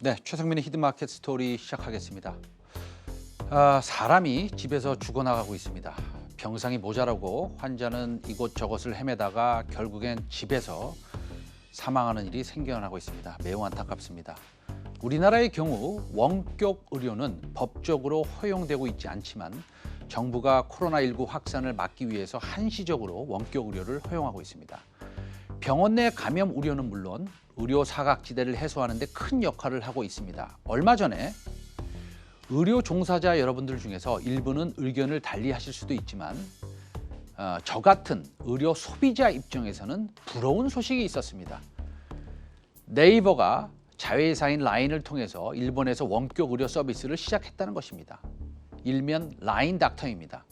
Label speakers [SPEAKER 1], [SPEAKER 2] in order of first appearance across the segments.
[SPEAKER 1] 네, 최상민의 히든마켓 스토리 시작하겠습니다. 사람이 집에서 죽어나가고 있습니다. 병상이 모자라고 환자는 이곳저곳을 헤매다가 결국엔 집에서 사망하는 일이 생겨나고 있습니다. 매우 안타깝습니다. 우리나라의 경우 원격 의료는 법적으로 허용되고 있지 않지만 정부가 코로나19 확산을 막기 위해서 한시적으로 원격 의료를 허용하고 있습니다. 병원 내 감염 우려는 물론 의료 사각지대를 해소하는 데 큰 역할을 하고 있습니다. 얼마 전에 의료 종사자 여러분들 중에서 일부는 의견을 달리하실 수도 있지만 저 같은 의료 소비자 입장에서는 부러운 소식이 있었습니다. 네이버가 자회사인 라인을 통해서 일본에서 원격 의료 서비스를 시작했다는 것입니다. 일면 라인 닥터입니다.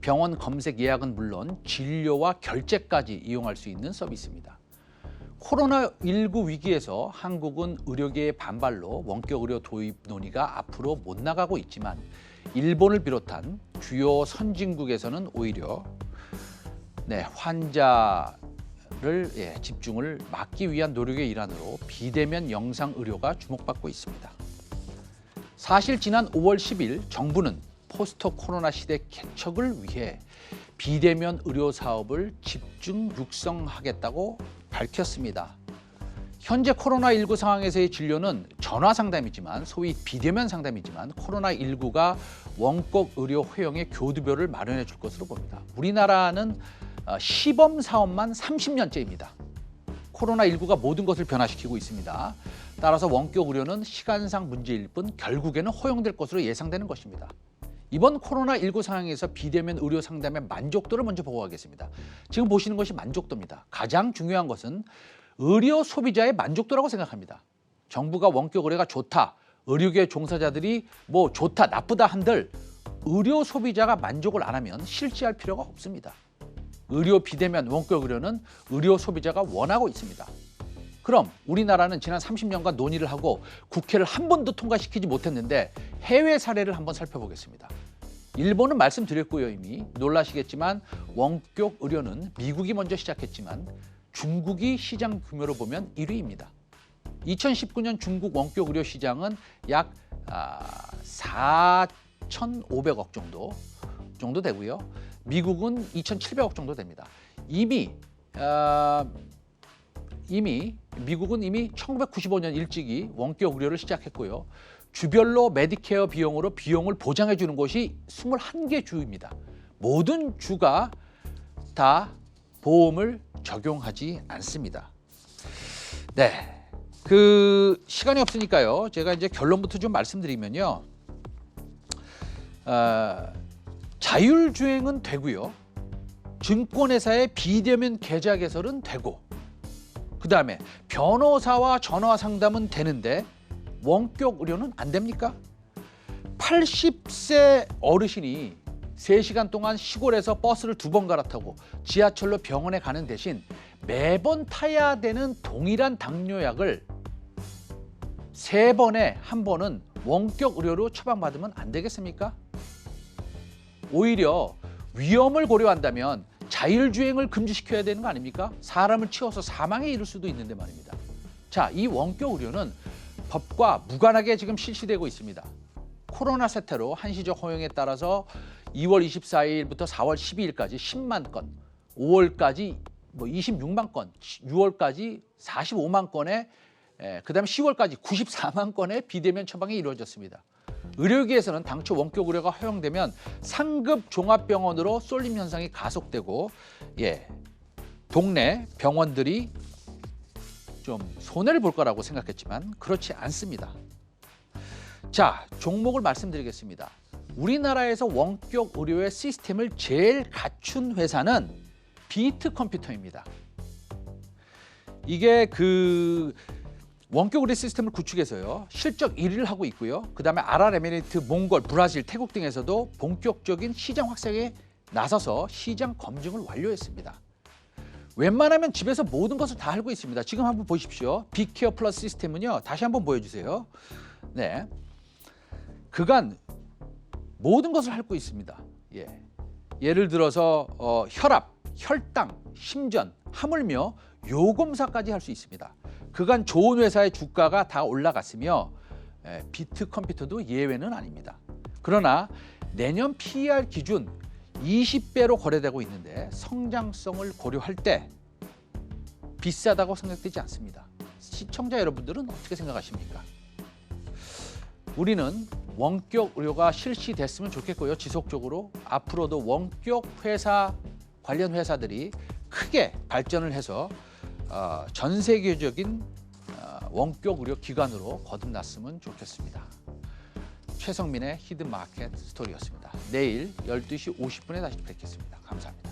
[SPEAKER 1] 병원 검색 예약은 물론 진료와 결제까지 이용할 수 있는 서비스입니다. 코로나19 위기에서 한국은 의료계의 반발로 원격 의료 도입 논의가 앞으로 못 나가고 있지만 일본을 비롯한 주요 선진국에서는 오히려 환자를 집중을 막기 위한 노력의 일환으로 비대면 영상 의료가 주목받고 있습니다. 사실 지난 5월 10일 정부는 포스트 코로나 시대 개척을 위해 비대면 의료 사업을 집중 육성하겠다고 밝혔습니다. 현재 코로나19 상황에서의 진료는 전화 상담이지만 소위 비대면 상담이지만 코로나19가 원격 의료 허용의 교두보를 마련해 줄 것으로 봅니다. 우리나라는 시범 사업만 30년째입니다. 코로나19가 모든 것을 변화시키고 있습니다. 따라서 원격 의료는 시간상 문제일 뿐 결국에는 허용될 것으로 예상되는 것입니다. 이번 코로나19 상황에서 비대면 의료 상담의 만족도를 먼저 보고하겠습니다. 지금 보시는 것이 만족도입니다. 가장 중요한 것은 의료 소비자의 만족도라고 생각합니다. 정부가 원격 의료가 좋다, 의료계 종사자들이 좋다, 나쁘다 한들 의료 소비자가 만족을 안 하면 실시할 필요가 없습니다. 의료 비대면 원격 의료는 의료 소비자가 원하고 있습니다. 그럼 우리나라는 지난 30년간 논의를 하고 국회를 한 번도 통과시키지 못했는데 해외 사례를 한번 살펴보겠습니다. 일본은 말씀드렸고요. 이미 놀라시겠지만 원격 의료는 미국이 먼저 시작했지만 중국이 시장 규모로 보면 1위입니다. 2019년 중국 원격 의료 시장은 약 4,500억 정도 되고요. 미국은 2,700억 정도 됩니다. 이미 미국은 1995년 일찍이 원격 의료를 시작했고요. 주별로 메디케어 비용으로 비용을 보장해 주는 곳이 21개 주입니다. 모든 주가 다 보험을 적용하지 않습니다. 시간이 없으니까요. 제가 이제 결론부터 좀 말씀드리면요. 자율주행은 되고요. 증권회사의 비대면 계좌 개설은 되고 그다음에 변호사와 전화 상담은 되는데 원격 의료는 안 됩니까? 80세 어르신이 3시간 동안 시골에서 버스를 2번 갈아타고 지하철로 병원에 가는 대신 매번 타야 되는 동일한 당뇨약을 3번에 1번은 원격 의료로 처방받으면 안 되겠습니까? 오히려 위험을 고려한다면 자율주행을 금지시켜야 되는 거 아닙니까? 사람을 치워서 사망에 이를 수도 있는데 말입니다. 자, 이 원격 의료는 법과 무관하게 지금 실시되고 있습니다. 코로나 사태로 한시적 허용에 따라서 2월 24일부터 4월 12일까지 10만 건, 5월까지 26만 건, 6월까지 45만 건에 그다음에 10월까지 94만 건의 비대면 처방이 이루어졌습니다. 의료계에서는 당초 원격 의료가 허용되면 상급 종합병원으로 쏠림 현상이 가속되고 동네 병원들이 좀 손해를 볼 거라고 생각했지만 그렇지 않습니다. 자, 종목을 말씀드리겠습니다. 우리나라에서 원격 의료의 시스템을 제일 갖춘 회사는 비트 컴퓨터입니다. 이게 원격 의료 시스템을 구축해서요. 실적 1위를 하고 있고요. 그다음에 아랍에미리트, 몽골, 브라질, 태국 등에서도 본격적인 시장 확장에 나서서 시장 검증을 완료했습니다. 웬만하면 집에서 모든 것을 다 알고 있습니다. 지금 한번 보십시오. 빅케어 플러스 시스템은요. 다시 한번 보여주세요. 그간 모든 것을 앓고 있습니다. 예를 들어서 혈압, 혈당, 심전, 하물며 요검사까지 할 수 있습니다. 그간 좋은 회사의 주가가 다 올라갔으며 비트컴퓨터도 예외는 아닙니다. 그러나 내년 PER 기준 20배로 거래되고 있는데 성장성을 고려할 때 비싸다고 생각되지 않습니다. 시청자 여러분들은 어떻게 생각하십니까? 우리는 원격 의료가 실시됐으면 좋겠고요. 지속적으로 앞으로도 원격 회사 관련 회사들이 크게 발전을 해서 전 세계적인 원격 의료 기관으로 거듭났으면 좋겠습니다. 최성민의 히든마켓 스토리였습니다. 내일 12시 50분에 다시 뵙겠습니다. 감사합니다.